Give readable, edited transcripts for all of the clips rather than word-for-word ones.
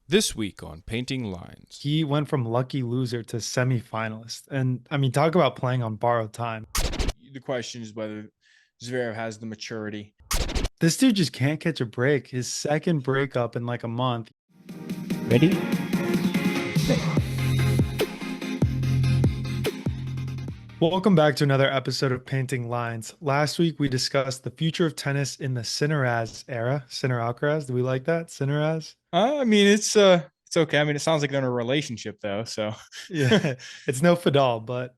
This week on Painting Lines. He went from lucky loser to semifinalist. And I mean, talk about playing on borrowed time. The question is whether Zverev has the maturity. This dude just can't catch a break. His second breakup in like a month. Ready? Welcome back to another episode of Painting Lines. Last week we discussed the future of tennis in the Sinner-Alcaraz era. Sinner-Alcaraz, do we like that? Sinner-Alcaraz? It's okay. I mean, it sounds like they're in a relationship though. So Yeah, it's no Fadal, but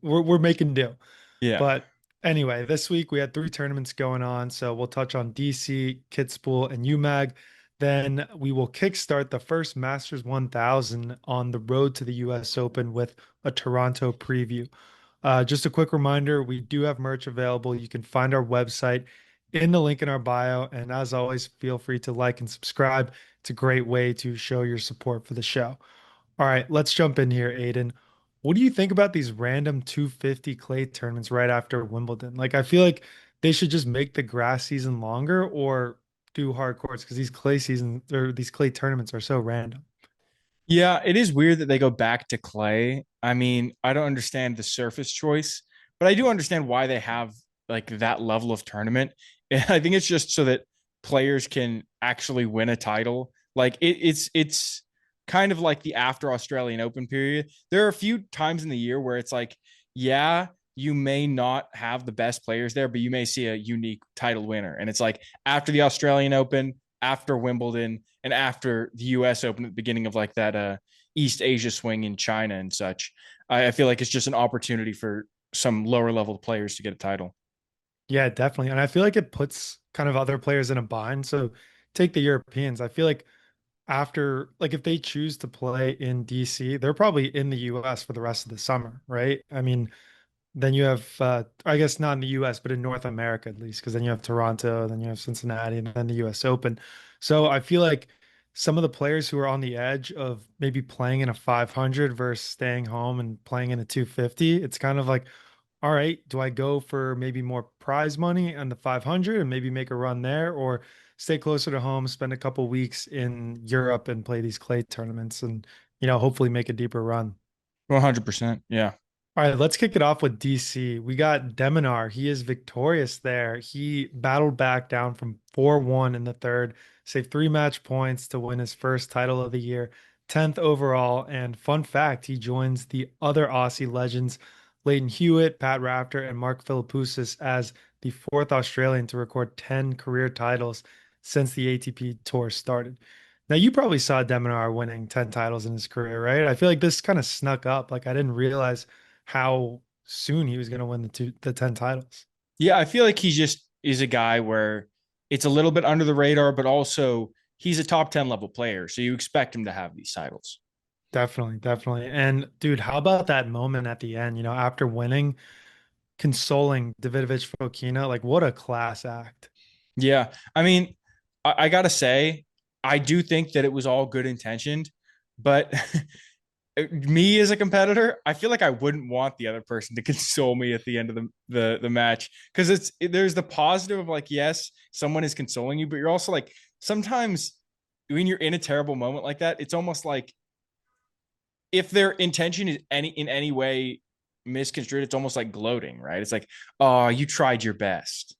we're making do. yeah. But anyway, this week we had three tournaments going on. So we'll touch on DC, Kitzbuhel, and Umag. Then we will kickstart the first Masters 1000 on the road to the US Open with a Toronto preview. Just a quick reminder, we do have merch available. You can find our website in the link in our bio. And as always, feel free to like and subscribe. It's a great way to show your support for the show. All right, let's jump in here, Aiden. What do you think about these random 250 clay tournaments right after Wimbledon? Like, I feel like they should just make the grass season longer or do hard courts because these clay tournaments are so random. Yeah, it is weird that they go back to clay. I mean, I don't understand the surface choice, but I do understand why they have like that level of tournament. And I think it's just so that players can actually win a title. It's kind of like the after Australian Open period. There are a few times in the year where it's like, yeah, you may not have the best players there, but you may see a unique title winner. And it's like after the Australian Open, after Wimbledon, and after the US Open at the beginning of like that East Asia swing in China and such. I feel like it's just an opportunity for some lower level players to get a title. Yeah, definitely. And I feel like it puts kind of other players in a bind. So take the Europeans. I feel like like if they choose to play in DC, they're probably in the US for the rest of the summer, right? I mean, then you have, I guess not in the US, but in North America at least, because then you have Toronto, then you have Cincinnati, and then the US Open. So I feel like some of the players who are on the edge of maybe playing in a 500 versus staying home and playing in a 250, it's kind of like, all right, do I go for maybe more prize money on the 500 and maybe make a run there, or stay closer to home, spend a couple weeks in Europe and play these clay tournaments and, hopefully make a deeper run? 100%. Yeah. All right, let's kick it off with DC. We got Deminar. He is victorious there. He battled back down from 4-1 in the third, saved three match points to win his first title of the year, 10th overall. And fun fact, he joins the other Aussie legends, Leighton Hewitt, Pat Rafter, and Mark Philippoussis as the fourth Australian to record 10 career titles since the ATP Tour started. Now, you probably saw Deminar winning 10 titles in his career, right? I feel like this kind of snuck up. Like, I didn't realize how soon he was going to win the 10 titles. Yeah. I feel like he just is a guy where it's a little bit under the radar, but also he's a top 10 level player. So you expect him to have these titles. Definitely, definitely. And dude, how about that moment at the end, after winning, consoling Davidovich Fokina? Like, what a class act. Yeah. I mean, I got to say, I do think that it was all good intentioned, but me as a competitor, I feel like I wouldn't want the other person to console me at the end of the match because there's the positive of like yes, someone is consoling you, but you're also like sometimes when you're in a terrible moment like that, it's almost like if their intention is in any way misconstrued, it's almost like gloating, right? It's like, oh, you tried your best.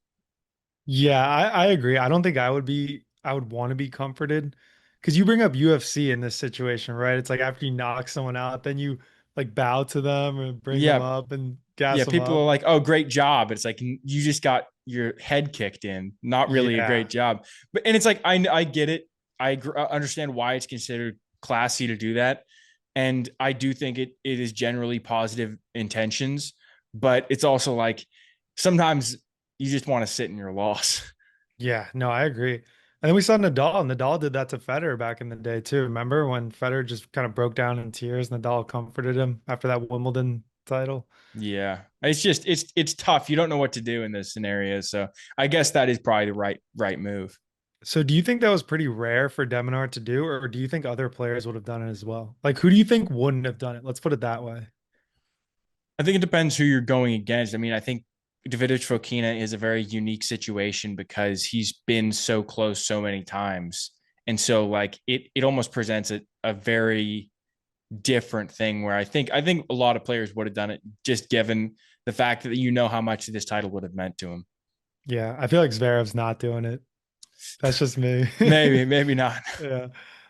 Yeah, I agree. I don't think I would want to be comforted because you bring up UFC in this situation, right? It's like after you knock someone out, then you like bow to them and bring them Yeah, up and gas yeah. them People are up. like, oh, great job. It's like you just got your head kicked in. Not really a Yeah. great job. But and it's like I get it. I understand why it's considered classy to do that, and I do think it is generally positive intentions. But it's also like sometimes you just want to sit in your loss. Yeah, no, I agree. And then we saw Nadal. Nadal did that to Federer back in the day too. Remember when Federer just kind of broke down in tears? Nadal comforted him after that Wimbledon title. Yeah, it's just it's tough. You don't know what to do in those scenarios. So I guess that is probably the right move. So do you think that was pretty rare for Deminar to do, or do you think other players would have done it as well? Like, who do you think wouldn't have done it? Let's put it that way. I think it depends who you're going against. I mean, I think Davidovich Fokina is a very unique situation because he's been so close so many times, And so like it almost presents a very different thing where I think a lot of players would have done it just given the fact that you know how much this title would have meant to him. Yeah, I feel like Zverev's not doing it. That's just me. Maybe, maybe not. Yeah.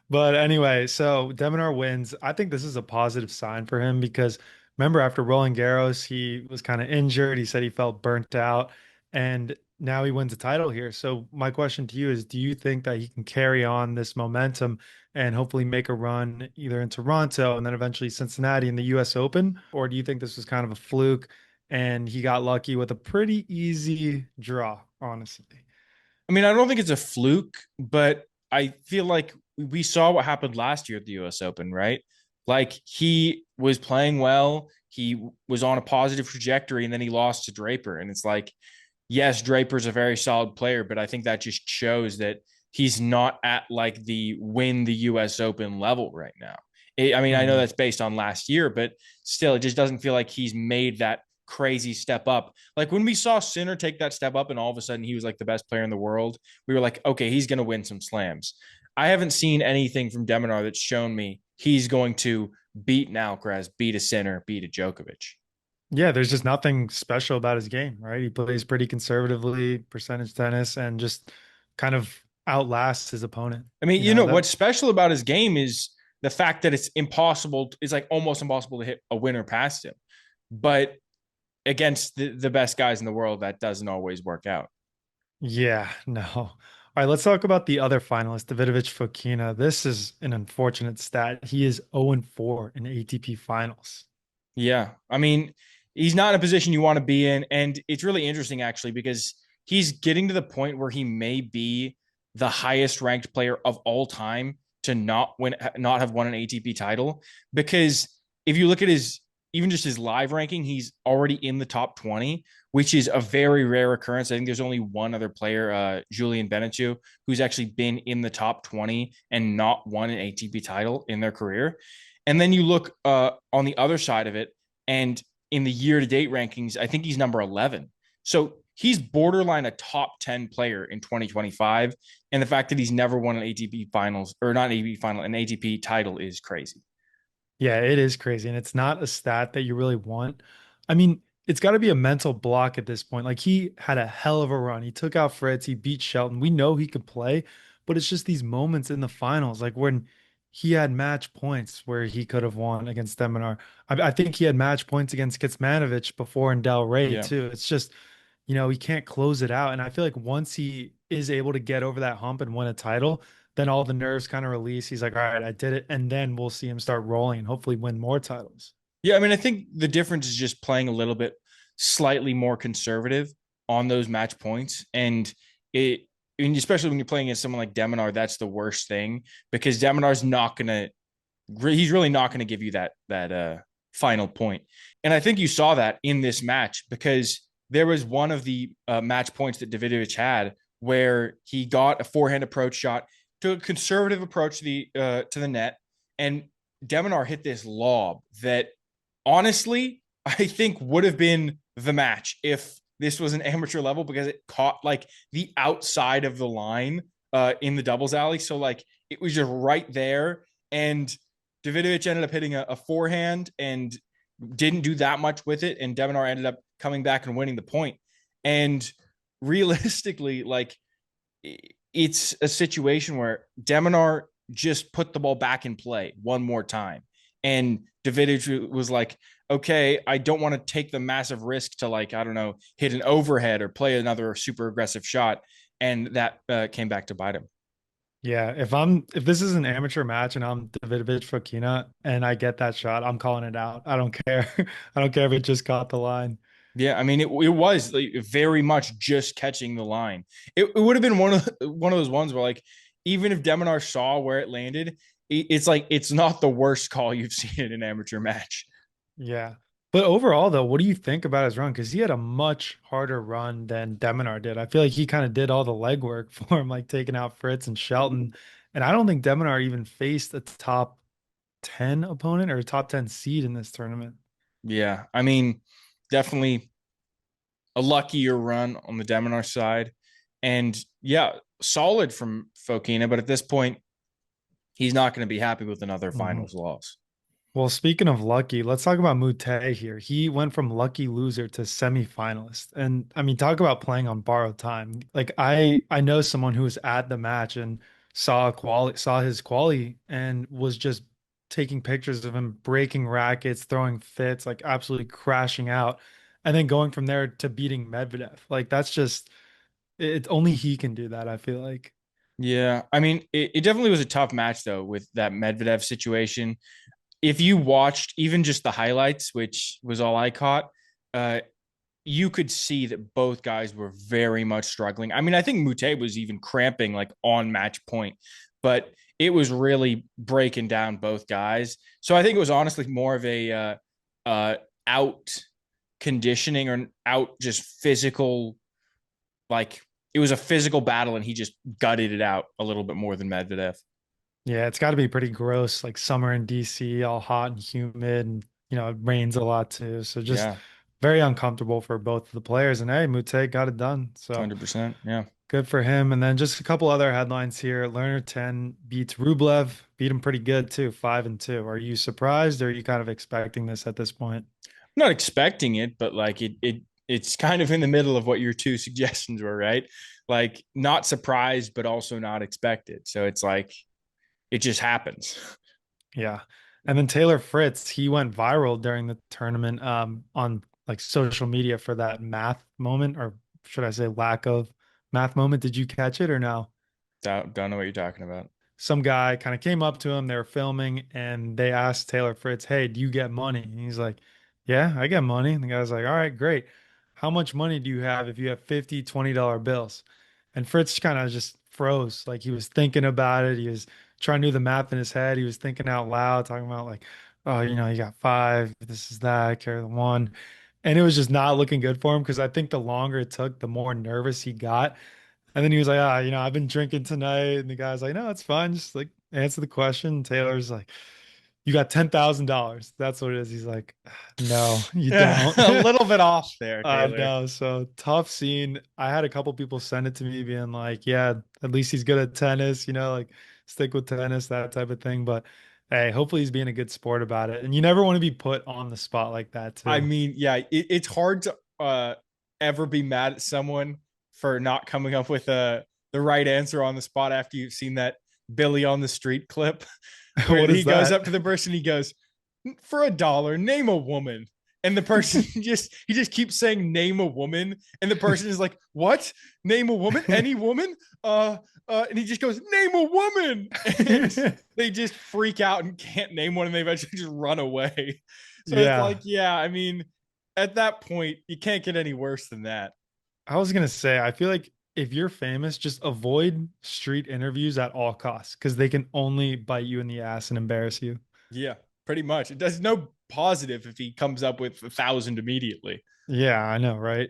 But anyway, so Deminar wins. I think this is a positive sign for him because remember after Roland Garros, he was kind of injured. He said he felt burnt out, and now he wins a title here. So my question to you is, do you think that he can carry on this momentum and hopefully make a run either in Toronto and then eventually Cincinnati in the US Open? Or do you think this was kind of a fluke and he got lucky with a pretty easy draw, honestly? I mean, I don't think it's a fluke, but I feel like we saw what happened last year at the US Open, right? Like he was playing well, he was on a positive trajectory, and then he lost to Draper. And it's like, yes, Draper's a very solid player, but I think that just shows that he's not at like the win the US Open level right now. I mean, I know Mhm. that's based on last year, but still, it just doesn't feel like he's made that crazy step up. Like when we saw Sinner take that step up and all of a sudden he was like the best player in the world, we were like, okay, he's going to win some slams. I haven't seen anything from Deminar that's shown me he's going to beat an Alcaraz, beat a Sinner, beat a Djokovic. Yeah, there's just nothing special about his game, right? He plays pretty conservatively, percentage tennis, and just kind of outlasts his opponent. I mean, You know, that what's special about his game is the fact that it's impossible. It's like almost impossible to hit a winner past him. But against the best guys in the world, that doesn't always work out. yeah, no. All right, let's talk about the other finalist, Davidovich Fokina. This is an unfortunate stat. He is 0-4 in ATP finals. Yeah. I mean, he's not in a position you want to be in. And it's really interesting, actually, because he's getting to the point where he may be the highest ranked player of all time to not have won an ATP title. Because if you look at his, even just his live ranking, he's already in the top 20, which is a very rare occurrence. I think there's only one other player, Julian Beneteau, who's actually been in the top 20 and not won an ATP title in their career. And then you look on the other side of it, and in the year to date rankings, I think he's number 11. So he's borderline a top 10 player in 2025. And the fact that he's never won an ATP finals or not an ATP final, an ATP title is crazy. Yeah, it is crazy. And it's not a stat that you really want. I mean, it's got to be a mental block at this point. Like he had a hell of a run. He took out Fritz, he beat Shelton. We know he could play, but it's just these moments in the finals, like when he had match points where he could have won against Deminar. I think he had match points against Kitsmanovic before in Del Rey Yeah. too. It's just, you know, he can't close it out. And I feel like once he is able to get over that hump and win a title, then all the nerves kind of release. He's like, all right, I did it. And then we'll see him start rolling and hopefully win more titles. Yeah. I mean, I think the difference is just playing a little bit slightly more conservative on those match points. It, and especially when you're playing against someone like Deminar, that's the worst thing because Deminar's not going to he's really not going to give you that final point. And I think you saw that in this match because there was one of the match points that Davidovich had where he got a forehand approach shot, took a conservative approach to the net, and Deminar hit this lob that honestly I think would have been the match if this was an amateur level because it caught like the outside of the line in the doubles alley. So like it was just right there, and Davidovich ended up hitting a forehand and didn't do that much with it. And Deminar ended up coming back and winning the point. And realistically, like it's a situation where Deminar just put the ball back in play one more time. And Davidovich was like, okay, I don't want to take the massive risk to like, I don't know, hit an overhead or play another super aggressive shot. And that came back to bite him. Yeah, if this is an amateur match and I'm Davidovich Fokina and I get that shot, I'm calling it out. I don't care. I don't care if it just caught the line. Yeah, I mean, it was like very much just catching the line. It would have been one of those ones where like even if Deminar saw where it landed, it's like it's not the worst call you've seen in an amateur match. Yeah. But overall, though, what do you think about his run? Because he had a much harder run than Deminar did. I feel like he kind of did all the legwork for him, like taking out Fritz and Shelton. And I don't think Deminar even faced a top 10 opponent or a top 10 seed in this tournament. Yeah, I mean, definitely a luckier run on the Deminar side, and yeah, solid from Fokina. But at this point, he's not going to be happy with another Mhm. finals loss. Well, speaking of lucky, let's talk about Mute here. He went from lucky loser to semifinalist. And I mean, talk about playing on borrowed time. Like I know someone who was at the match and saw his quality and was just taking pictures of him breaking rackets, throwing fits, like absolutely crashing out, and then going from there to beating Medvedev. Like that's just it only he can do that, I feel like. Yeah, I mean, it definitely was a tough match though with that Medvedev situation. If you watched even just the highlights, which was all I caught, uh, you could see that both guys were very much struggling. I mean, I think Mute was even cramping like on match point, but it was really breaking down both guys. So I think it was honestly more of a uh, out conditioning or out just physical, like it was a physical battle, and he just gutted it out a little bit more than Medvedev. Yeah, it's got to be pretty gross, like summer in DC, all hot and humid, and it rains a lot too. So just Yeah, very uncomfortable for both of the players. And hey, Mute got it done. So 100%. Yeah. good for him. And then just a couple other headlines here. Lerner 10 beats Rublev, beat him pretty good too, 5-2. Are you surprised or are you kind of expecting this at this point? I'm not expecting it, but like it's kind of in the middle of what your two suggestions were, right? Like not surprised, but also not expected. So it's like it just happens. Yeah. And then Taylor Fritz, he went viral during the tournament on like social media for that math moment, or should I say lack of math moment. Did you catch it or no? Don't know what you're talking about. Some guy kind of came up to him, they were filming, and they asked Taylor Fritz, "Hey, do you get money?" And he's like, "Yeah, I get money." And the guy's like, "All right, great. How much money do you have if you have 50 $20 bills?" And Fritz kind of just froze. Like he was thinking about it. He was trying to do the math in his head. He was thinking out loud, talking about like, "Oh, you got five, this is that, carry the one." And it was just not looking good for him because I think the longer it took, the more nervous he got. And then he was like, I've been drinking tonight. And the guy's like, no, it's fine. Just like answer the question. And Taylor's like, you got $10,000. That's what it is. He's like, no, you Yeah, don't. a little bit off there, I Taylor. know. So tough scene. I had a couple people send it to me being like, yeah, at least he's good at tennis, like stick with tennis, that type of thing. But hey, hopefully he's being a good sport about it. And you never want to be put on the spot like that I too. mean, yeah, it's hard to ever be mad at someone for not coming up with the right answer on the spot after you've seen that Billy on the street clip where What he is goes that? up to the person, he goes, for $1, name a woman. And the person just keeps saying name a woman. And the person is like, what? Name a woman? Any woman? And he just goes, name a woman. And they just freak out and can't name one, and they eventually just run away. So it's like, Yeah. yeah, I mean, at that point, you can't get any worse than that. I was gonna say, I feel like if you're famous, just avoid street interviews at all costs because they can only bite you in the ass and embarrass you. Yeah, pretty much. It does no positive if he comes up with 1,000 immediately. Yeah, I know, right?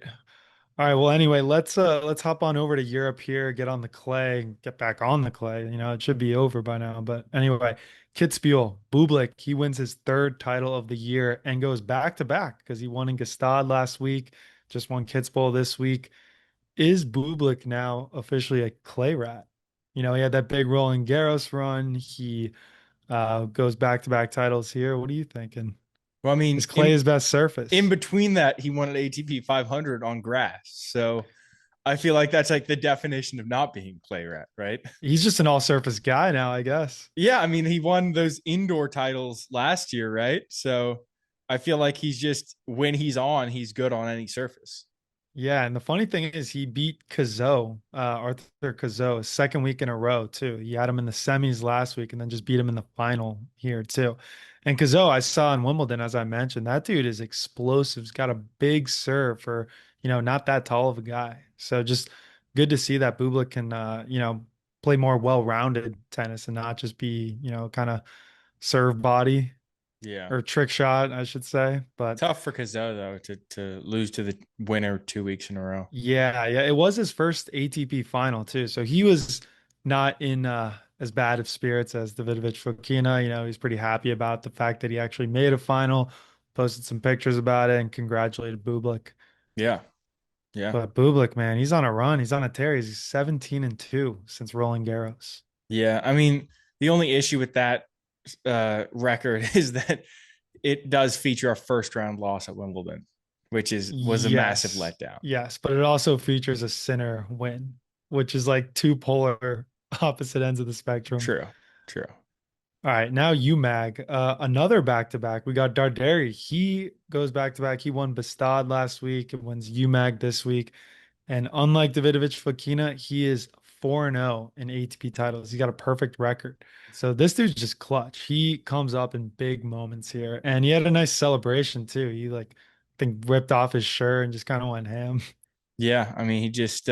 All right, well, anyway, let's hop on over to Europe here, get on the clay, get back on the clay. It should be over by now. But anyway, Kitzbuhel, Bublik, he wins his third title of the year and goes back to back because he won in Gstaad last week, just won Kitzbühel this week. Is Bublik now officially a clay rat? He had that big Roland Garros run. He goes back to back titles here. What are you thinking? Well, I Is mean, clay his best in surface? between that, he won an ATP 500 on grass. So I feel like that's like the definition of not being play rat, right? He's just an all surface guy now, I guess. Yeah, I mean, he won those indoor titles last year, right? So I feel like he's just when he's on, he's good on any surface. Yeah, and the funny thing is he beat Arthur Cazot, second week in a row too. He had him in the semis last week and then just beat him in the final here too. And Cazot, I saw in Wimbledon, as I mentioned, that dude is explosive. He's got a big serve for, not that tall of a guy. So just good to see that Bublik can, play more well-rounded tennis and not just be, kind of serve body Yeah. or trick shot, I should say. But Tough for Kazo though to lose to the winner 2 weeks in a row. yeah, yeah, it was his first ATP final too. So he was not in as bad of spirits as Davidovich Fokina. He's pretty happy about the fact that he actually made a final, posted some pictures about it, and congratulated Bublik. Yeah. Yeah. But Bublik, man, he's on a run. He's on a tear. He's 17-2 since Roland Garros. Yeah. I mean, The only issue with that record is that it does feature a first round loss at Wimbledon, which is was a massive Yes. letdown. Yes, but it also features a Sinner win, which is like two polar opposite ends of the spectrum. True, true. All right, now UMAG, another back-to-back. We got Darderi. He goes back-to-back. He won Bastad last week and wins UMAG this week. And unlike Davidovich Fokina, he is 4-0 in ATP titles. He's got a perfect record. So this dude's just clutch. He comes up in big moments here. And he had a nice celebration too. He like I think ripped off his shirt and just kind of went ham. Yeah, I mean, he just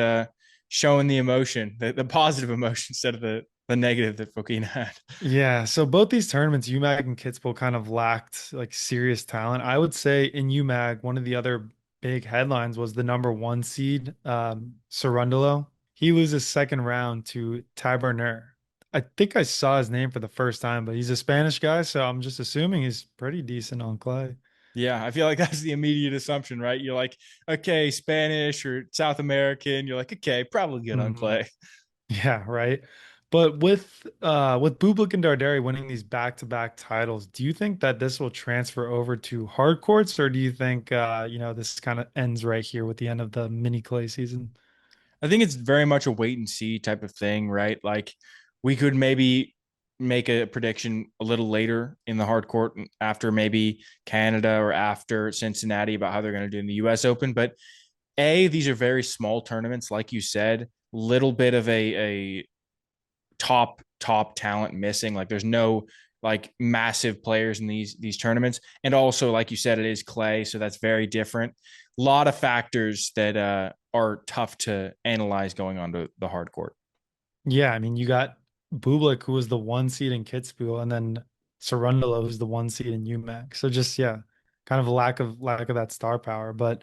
showing the emotion, the positive emotion instead of the negative that Fokina had. Yeah, so both these tournaments, UMAG and Kitzbühel kind of lacked like serious talent. I would say in UMAG, one of the other big headlines was the number one seed, Cerundolo. He loses second round to Taberner. I think I saw his name for the first time, but he's a Spanish guy, so I'm just assuming he's pretty decent on clay. Yeah, I feel like that's the immediate assumption, right? You're like, okay, Spanish or South American. You're like, okay, probably good on Mhm. clay. Yeah, right. But with Bublik and Darderi winning these back-to-back titles, do you think that this will transfer over to hard courts, or do you think this kind of ends right here with the end of the mini clay season? I think it's very much a wait and see type of thing, right? Like we could maybe make a prediction a little later in the hard court after maybe Canada or after Cincinnati about how they're going to do in the US Open. But these are very small tournaments, like you said, little bit of a top talent missing. Like there's no like massive players in these tournaments, and also like you said, it is clay, so that's very different. A lot of factors that are tough to analyze going on to the hard court. Yeah, I mean, you got Bublik, who was the one seed in Kitzbühel, and then Cerundolo, who's the one seed in UMAC. So just yeah, kind of a lack of that star power. But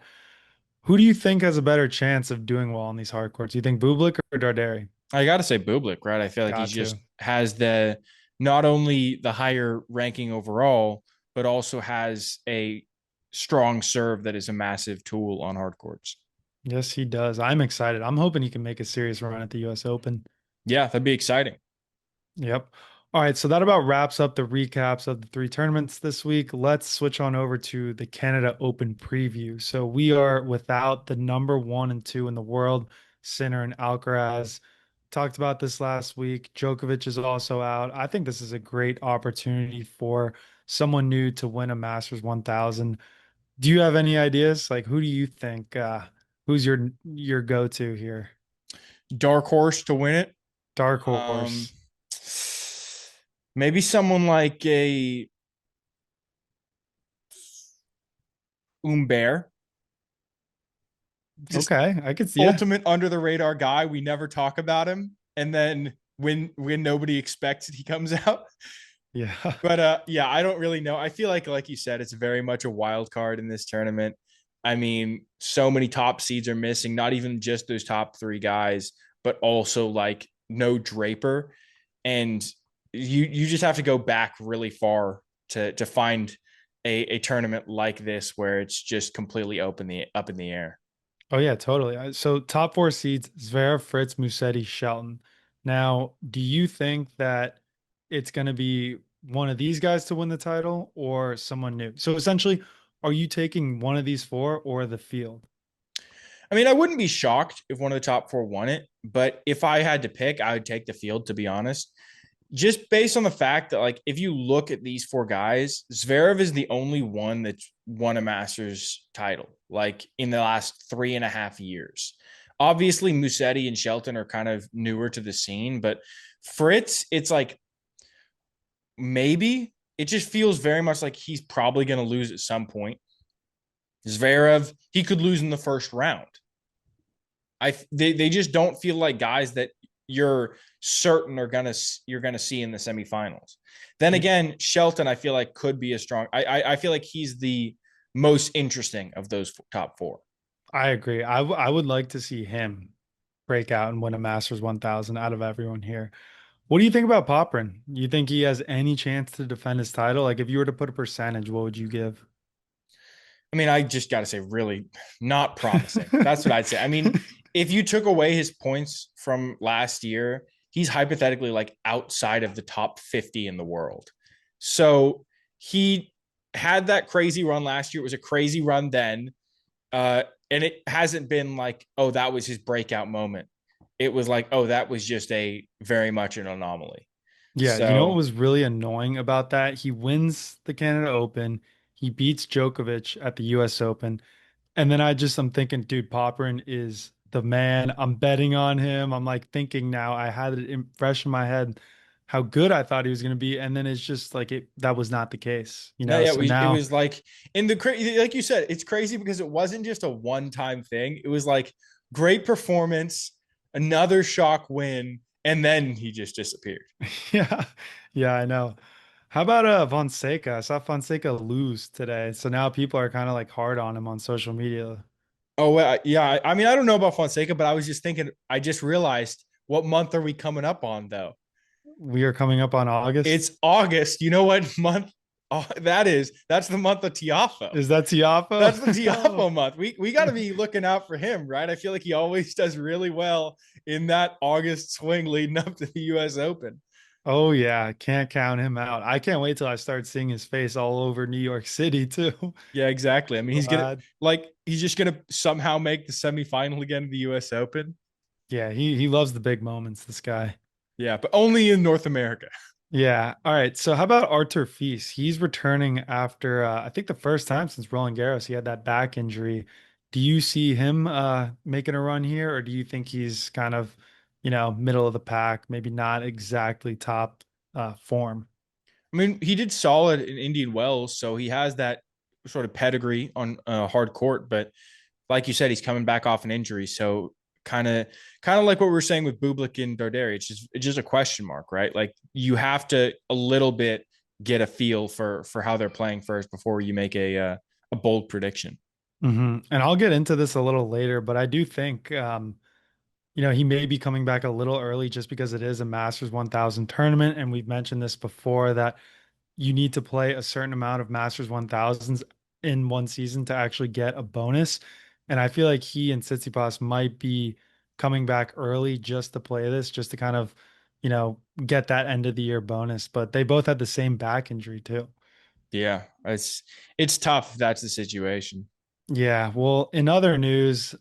who do you think has a better chance of doing well on these hard courts? Do you think Bublik or Darderi? I got to say Bublik, right? I feel like he's Got just to. has the not only the higher ranking overall, but also has a strong serve that is a massive tool on hard courts. Yes, he does. I'm excited. I'm hoping he can make a serious run at the US Open. Yeah, that'd be exciting. Yep. All right, so that about wraps up the recaps of the three tournaments this week. Let's switch on over to the Canada Open preview. So we are without the number one and two in the world, Sinner and Alcaraz. Talked about this last week. Djokovic is also out. I think this is a great opportunity for someone new to win a Masters 1000. Do you have any ideas? Like, who do you think who's your go-to here? Dark horse to win it. Dark Um, horse. maybe someone like a Umber, just Okay, I could see. Yeah, ultimate under the radar guy. We never talk about him, and then when nobody expects it, he comes out. yeah. But yeah, I don't really know. I feel like you said, it's very much a wild card in this tournament. I mean, so many top seeds are missing. Not even just those top three guys, but also like no Draper, and you just have to go back really far to find a tournament like this where it's just completely up in the air. Oh yeah, totally. So top four seeds: Zverev, Fritz, Musetti, Shelton. Now, do you think that it's going to be one of these guys to win the title or someone new? So essentially, are you taking one of these four or the field? I mean, I wouldn't be shocked if one of the top four won it, but if I had to pick, I would take the field, to be honest. Just based on the fact that, like, if you look at these four guys, Zverev is the only one that's won a Masters title, like in the last 3.5 years. Obviously, Musetti and Shelton are kind of newer to the scene, but Fritz, it's like maybe it just feels very much like he's probably going to lose at some point. Zverev, he could lose in the first round. They just don't feel like guys that you're certain you're gonna see in the semifinals. Then again, Shelton, I feel like could be a strong. I feel like he's the most interesting of those top four. I agree. I would like to see him break out and win a Masters 1000 out of everyone here. What do you think about Poprin? You think he has any chance to defend his title? Like if you were to put a percentage, what would you give? I mean, I just got to say, really not promising. That's what I'd say. I mean, if you took away his points from last year, he's hypothetically like outside of the top 50 in the world. So he had that crazy run last year. It was a crazy run then. And it hasn't been like, oh, that was his breakout moment. It was like, oh, that was just a very much an anomaly. Yeah, you know what So was really annoying about that? He wins the Canada Open, he beats Djokovic at the US Open, and then I'm thinking, dude, Popperin is the man. I'm betting on him. I'm like thinking now, I had it fresh in my head how good I thought he was going to be, and then it's just like that was not the case, you no, know? yeah, So it now, was like in the like you said, it's crazy because it wasn't just a one time thing. It was like great performance, another shock win, and then he just disappeared. yeah, yeah, I know. How about Fonseca? I saw Fonseca lose today, so now people are kind of like hard on him on social media. Oh, well, yeah. I mean, I don't know about Fonseca, but I was just thinking, I just realized what month are we coming up on, though? We are coming up on August. It's August. You know what month that is? That's the month of Tiafo. Is that That's the Tiafo? Tiafo month. We got to be looking out for him, right? I feel like he always does really well in that August swing leading up to the U.S. Open. Oh yeah, can't count him out. I can't wait till I start seeing his face all over New York City too. Yeah, exactly. I mean, he's gonna Glad. like he's just gonna somehow make the semifinal again of the U.S. Open. Yeah, he loves the big moments, this guy. Yeah, but only in North America. Yeah. All right. So how about Artur Fils? He's returning after I think the first time since Roland Garros. He had that back injury. Do you see him making a run here, or do you think he's kind of, middle of the pack, maybe not exactly top form? I mean, he did solid in Indian Wells, so he has that sort of pedigree on hard court. But like you said, he's coming back off an injury, so kind of kind of like what we were saying with Bublik and Darderi. It's just a question mark, right? Like you have to a little bit get a feel for how they're playing first before you make a bold prediction. And I'll get into this a little later, but I do think he may be coming back a little early just because it is a Masters 1000 tournament. And we've mentioned this before that you need to play a certain amount of Masters 1000s in one season to actually get a bonus. And I feel like he and Tsitsipas might be coming back early just to play this, just to kind of, get that end of the year bonus. But they both had the same back injury too. Yeah, it's tough if that's the situation. Yeah, well, in other news,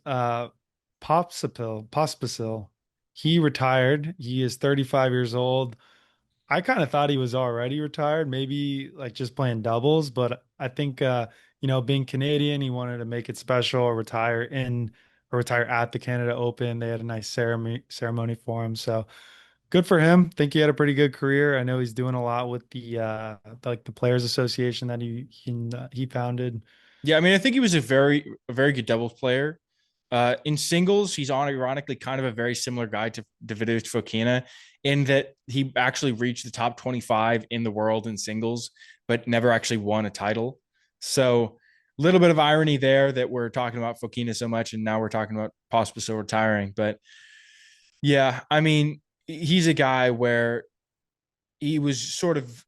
Pospisil, he retired. He is 35 years old. I kind of thought he was already retired, maybe like just playing doubles, but I think being Canadian, he wanted to make it special or retire at the Canada Open. They had a nice ceremony for him. So good for him. Think he had a pretty good career. I know he's doing a lot with the Players Association that he founded. Yeah, I mean, I think he was a very good doubles player. In singles, he's on ironically kind of a very similar guy to Davidovich Fokina in that he actually reached the top 25 in the world in singles, but never actually won a title. So a little bit of irony there that we're talking about Fokina so much, and now we're talking about Pospisil retiring. But yeah, I mean, he's a guy where he was sort of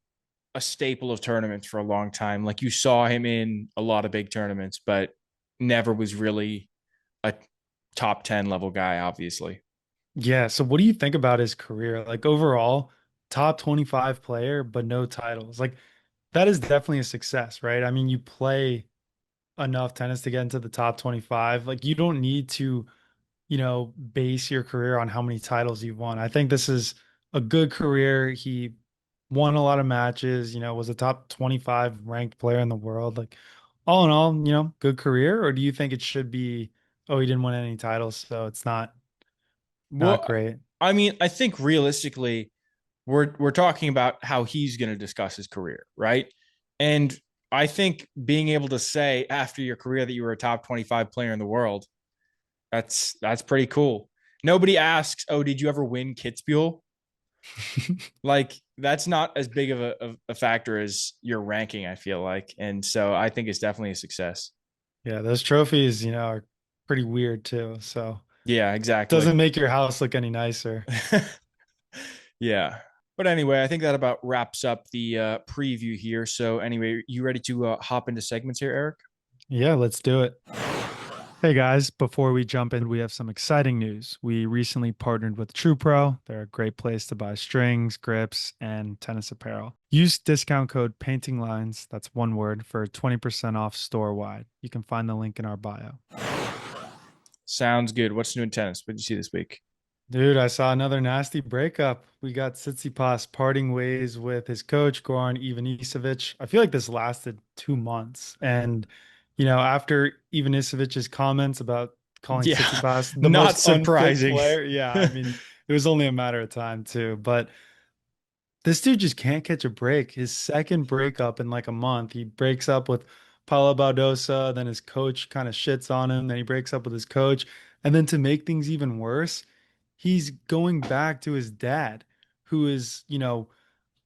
a staple of tournaments for a long time. Like you saw him in a lot of big tournaments, but never was really a top 10 level guy, obviously. Yeah. So what do you think about his career? Like overall, top 25 player, but no titles. Like that is definitely a success, right? I mean, you play enough tennis to get into the top 25. Like you don't need to, base your career on how many titles you've won. I think this is a good career. He won a lot of matches, was a top 25 ranked player in the world. Like all in all, good career. Or do you think it should be, oh, he didn't win any titles, so it's not Well, great? I mean, I think realistically, we're talking about how he's going to discuss his career, right? And I think being able to say after your career that you were a top 25 player in the world, that's pretty cool. Nobody asks, "Oh, did you ever win Kitzbuhel?" Like that's not as big of a factor as your ranking, I feel like. And so I think it's definitely a success. Yeah, those trophies, are pretty weird too. So Yeah, exactly. doesn't make your house look any nicer. Yeah. But anyway, I think that about wraps up the preview here. So anyway, you ready to hop into segments here, Eric? Yeah, let's do it. Hey guys, before we jump in, we have some exciting news. We recently partnered with TruePro. They're a great place to buy strings, grips, and tennis apparel. Use discount code Painting Lines, that's one word, for 20% off store wide. You can find the link in our bio. Sounds good. What's new in tennis? What did you see this week? Dude, I saw another nasty breakup. We got Tsitsipas parting ways with his coach, Goran Ivanisevic. I feel like this lasted 2 months. And, after Ivanisevic's comments about calling Yeah, Tsitsipas the not most unfit surprising. player, yeah, I mean, it was only a matter of time, too. But this dude just can't catch a break. His second breakup in like a month, he breaks up with Paula Baldosa, then his coach kind of shits on him, then he breaks up with his coach. And then to make things even worse, he's going back to his dad, who is,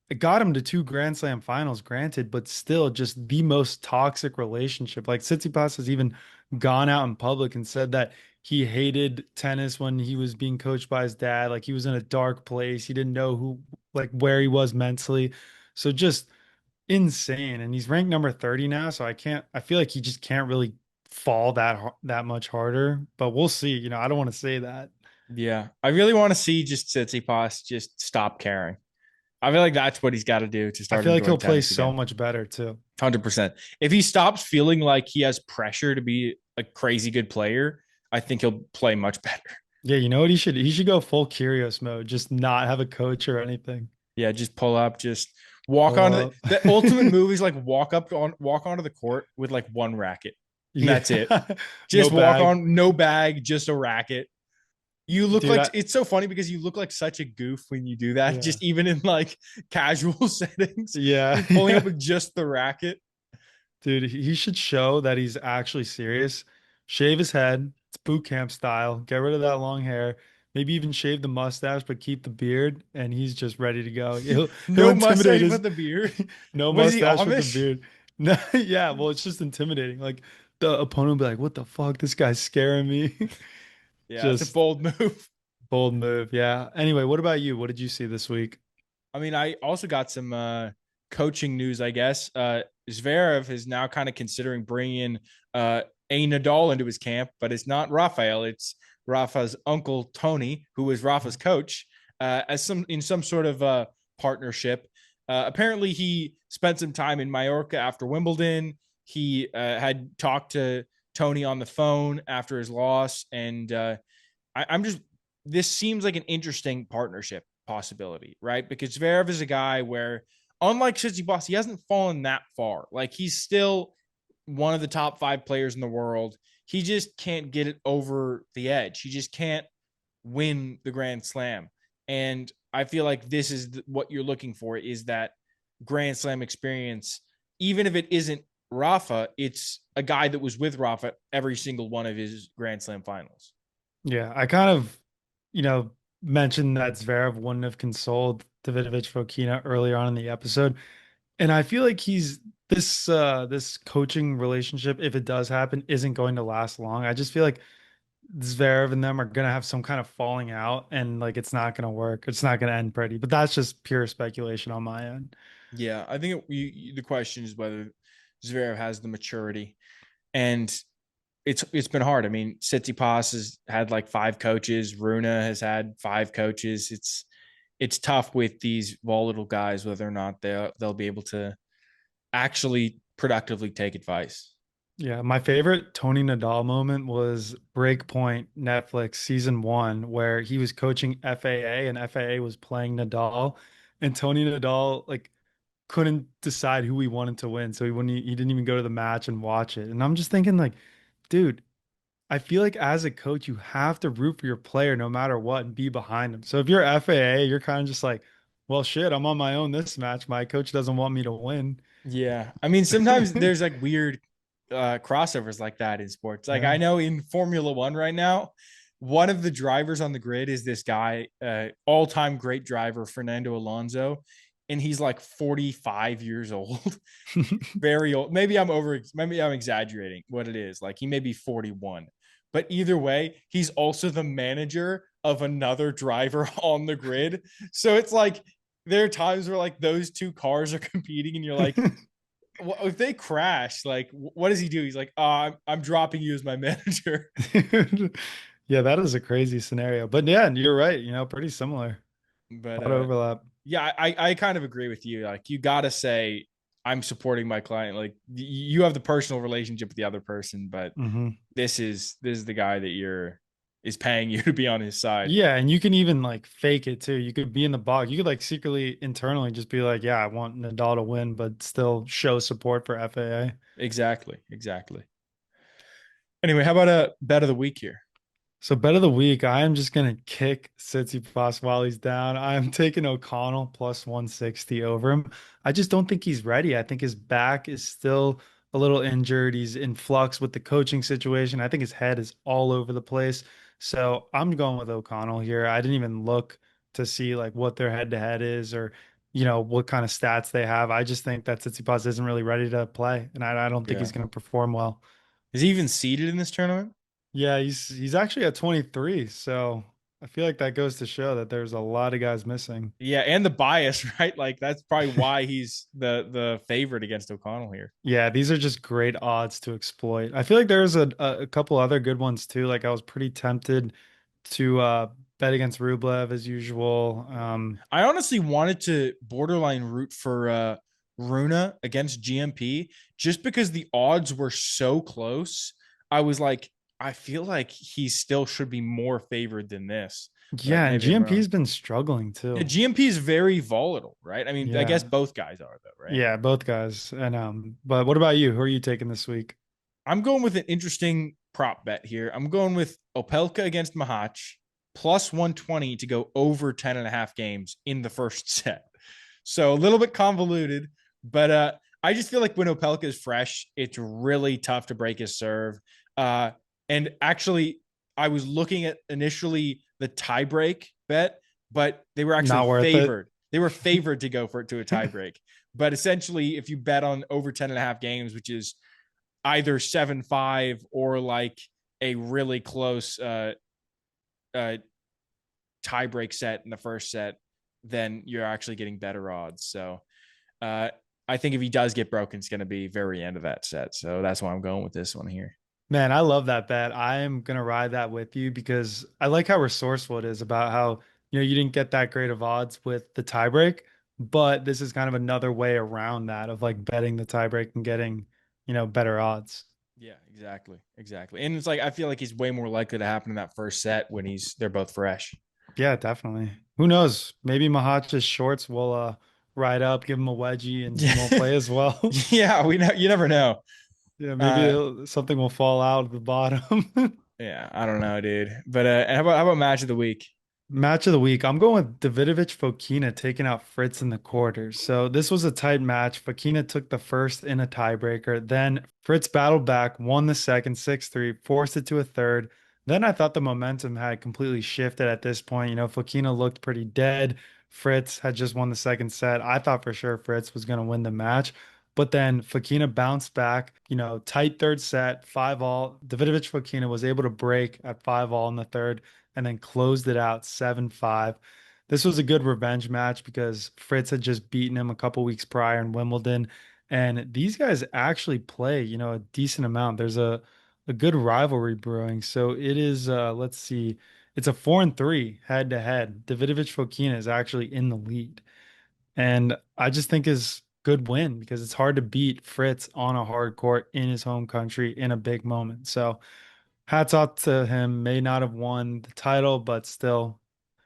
it got him to two Grand Slam finals, granted, but still just the most toxic relationship. Like Tsitsipas has even gone out in public and said that he hated tennis when he was being coached by his dad. Like he was in a dark place. He didn't know where he was mentally. So just insane. And he's ranked number 30 now. So I feel like he just can't really fall that much harder. But we'll see. I don't want to say that. Yeah, I really want to see just Tsitsipas just stop caring. I feel like that's what he's got to do to I start feel like enjoying he'll play tennis so again. much better too. 100%. If he stops feeling like he has pressure to be a crazy good player, I think he'll play much better. Yeah, you know what he should go full curious mode, just not have a coach or anything. Yeah, just pull up, just walk Pull on up. the ultimate move is like walk onto the court with like one racket. And Yeah. that's it. No Just walk bag. on, no bag, just a racket. You look Dude, like it's so funny because you look like such a goof when you do that, yeah. just even in like casual settings. Yeah. You're pulling up with just the racket. Dude, he should show that he's actually serious. Shave his head. It's boot camp style. Get rid of that long hair. Maybe even shave the mustache, but keep the beard, and he's just ready to go. He'll No intimidate mustache his but the beard. no Was he mustache with the Amish? beard. No, yeah, well, it's just intimidating. Like the opponent will be like, "What the fuck? This guy's scaring me." Yeah, it's a Just bold move. bold move. Yeah. Anyway, what about you? What did you see this week? I mean, I also got some coaching news, I guess. Zverev is now kind of considering bringing uh, a Nadal into his camp, but it's not Rafael. It's Rafa's uncle, Tony, who is Rafa's coach, as some sort of partnership. Apparently, he spent some time in Mallorca after Wimbledon. He had talked to Tony on the phone after his loss, and I'm just this seems like an interesting partnership possibility, right? Because Zverev is a guy where, unlike Tsitsipas, he hasn't fallen that far. Like he's still one of the top five players in the world. He just can't get it over the edge. He just can't win the Grand Slam. And I feel like this is what you're looking for is that Grand Slam experience. Even if it isn't Rafa, it's a guy that was with Rafa every single one of his Grand Slam finals. Yeah, I kind of, you know, mentioned that Zverev wouldn't have consoled Davidovich Fokina earlier on in the episode. And I feel like this coaching relationship, if it does happen, isn't going to last long. I just feel like Zverev and them are gonna have some kind of falling out and like it's not gonna work. It's not gonna end pretty. But that's just pure speculation on my end. Yeah, I think the question is whether Zverev has the maturity, and it's been hard. I mean, Tsitsipas has had like five coaches. Runa has had five coaches. It's tough with these volatile guys whether or not they'll be able to actually productively take advice. Yeah, my favorite Tony Nadal moment was Breakpoint Netflix season one, where he was coaching FAA and FAA was playing Nadal, and Tony Nadal like couldn't decide who he wanted to win, so he didn't even go to the match and watch it. And I'm just thinking like, dude, I feel like as a coach, you have to root for your player no matter what and be behind them. So if you're FAA, you're kind of just like, well, shit, I'm on my own this match. My coach doesn't want me to win. Yeah, I mean sometimes there's like weird crossovers like that in sports. Like Yeah. I know in Formula One right now, one of the drivers on the grid is this guy, all-time great driver Fernando Alonso, and he's like 45 years old. Very old. Maybe I'm exaggerating what it is. Like he may be 41. But either way, he's also the manager of another driver on the grid. So it's like there are times where like those two cars are competing and you're like, well, if they crash, like, what does he do? He's like, oh, I'm dropping you as my manager. Yeah, that is a crazy scenario. But yeah, you're right. Pretty similar. But A lot of overlap. yeah, I kind of agree with you. Like, you got to say, I'm supporting my client. Like, you have the personal relationship with the other person, but Hmm. this is the guy that is paying you to be on his side. Yeah, and you can even like fake it too. You could be in the box. You could like secretly internally just be like, "Yeah, I want Nadal to win," but still show support for FAA. Exactly, exactly. Anyway, how about a bet of the week here? So bet of the week, I am just gonna kick Tsitsipas while he's down. I am taking O'Connell plus 160 over him. I just don't think he's ready. I think his back is still a little injured. He's in flux with the coaching situation. I think his head is all over the place. So I'm going with O'Connell here. I didn't even look to see like what their head to head is or what kind of stats they have. I just think that Tsitsipas isn't really ready to play, and I don't think he's Yeah. going to perform well. Is he even seated in this tournament? Yeah, he's actually at 23, so I feel like that goes to show that there's a lot of guys missing. Yeah, and the bias, right? Like, that's probably why he's the favorite against O'Connell here. Yeah, these are just great odds to exploit. I feel like there's a couple other good ones too. Like I was pretty tempted to bet against Rublev as usual. I honestly wanted to borderline root for Runa against GMP just because the odds were so close. I was like, I feel like he still should be more favored than this, but Yeah, and maybe I'm wrong. GMP's been struggling Yeah, too. GMP is very volatile, right? I mean, I guess Yeah. both guys are though, right? Yeah, both guys. And but what about you? Who are you taking this week? I'm going with an interesting prop bet here. I'm going with Opelka against Mahach plus 120 to go over 10 and a half games in the first set. So a little bit convoluted, but I just feel like when Opelka is fresh, it's really tough to break his serve. Uh, and actually, I was looking at initially the tiebreak bet, but they were actually Not worth it. favored. They were favored to go for it to a tiebreak. But essentially, if you bet on over 10 and a half games, which is either 7-5 or like a really close uh, tiebreak set in the first set, then you're actually getting better odds. So uh, I think if he does get broken, it's going to be very end of that set. So that's why I'm going with this one here. Man, I love that bet. I am gonna ride that with you because I like how resourceful it is about how, you didn't get that great of odds with the tiebreak, but this is kind of another way around that of like betting the tiebreak and getting, better odds. Yeah, exactly, exactly. And it's like I feel like he's way more likely to happen in that first set when they're both fresh. Yeah, definitely. Who knows? Maybe Mahat's shorts will ride up, give him a wedgie, and he won't Yeah, play as well. yeah. We know you never know. Yeah, maybe Uh, something will fall out of the bottom. yeah, I don't know, dude. But how about match of the week? Match of the week. I'm going with Davidovich Fokina taking out Fritz in the quarters. So this was a tight match. Fokina took the first in a tiebreaker. Then Fritz battled back, won the second 6-3, forced it to a third. Then I thought the momentum had completely shifted at this point. Fokina looked pretty dead. Fritz had just won the second set. I thought for sure Fritz was going to win the match. But then Fokina bounced back, tight third set, 5-all. Davidovich Fokina was able to break at 5-all in the third and then closed it out 7-5. This was a good revenge match because Fritz had just beaten him a couple weeks prior in Wimbledon. And these guys actually play, a decent amount. There's a good rivalry brewing. So it is, let's see, it's a 4-3 head to head. Davidovich Fokina is actually in the lead. And I just think is good win because it's hard to beat Fritz on a hard court in his home country in a big moment. So hats off to him. May not have won the title, but still,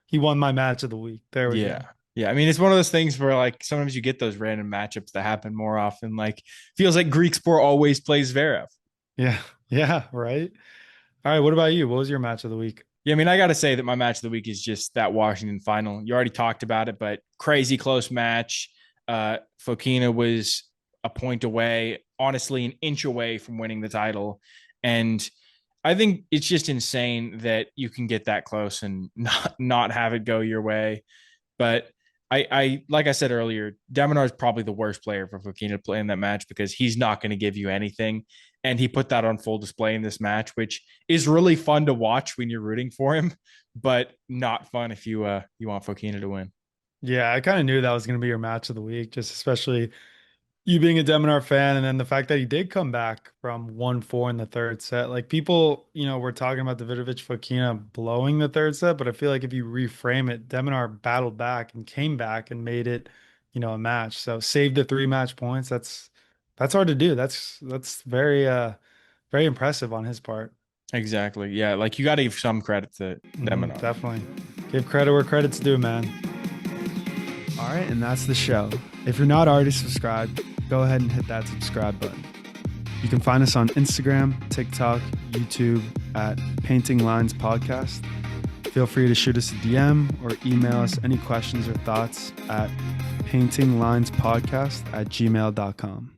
he won my match of the week. There we Yeah. go. Yeah. I mean, it's one of those things where like sometimes you get those random matchups that happen more often. Like feels like Greek sport always plays Zverev. Yeah. Yeah. Right. All right. What about you? What was your match of the week? Yeah, I mean, I got to say that my match of the week is just that Washington final. You already talked about it, but crazy close match. Fokina was a point away, honestly, an inch away from winning the title. And I think it's just insane that you can get that close and not have it go your way. But I like I said earlier, Deminar is probably the worst player for Fokina to play in that match because he's not going to give you anything, and he put that on full display in this match, which is really fun to watch when you're rooting for him, but not fun if you want Fokina to win. Yeah, I kind of knew that was going to be your match of the week, just especially You being a Deminar fan, and then the fact that he did come back from 1-4 in the third set. Like people, were talking about Davidovich Fokina blowing the third set, but I feel like if you reframe it, Deminar battled back and came back and made it, a match. So saved the 3 match points. That's hard to do. That's very impressive on his part. Exactly. Yeah, like you got to give some credit to Deminar. Definitely. Give credit where credit's due, man. All right, and that's the show. If you're not already subscribed, go ahead and hit that subscribe button. You can find us on Instagram, TikTok, YouTube at Painting Lines Podcast. Feel free to shoot us a DM or email us any questions or thoughts at paintinglinespodcast@gmail.com.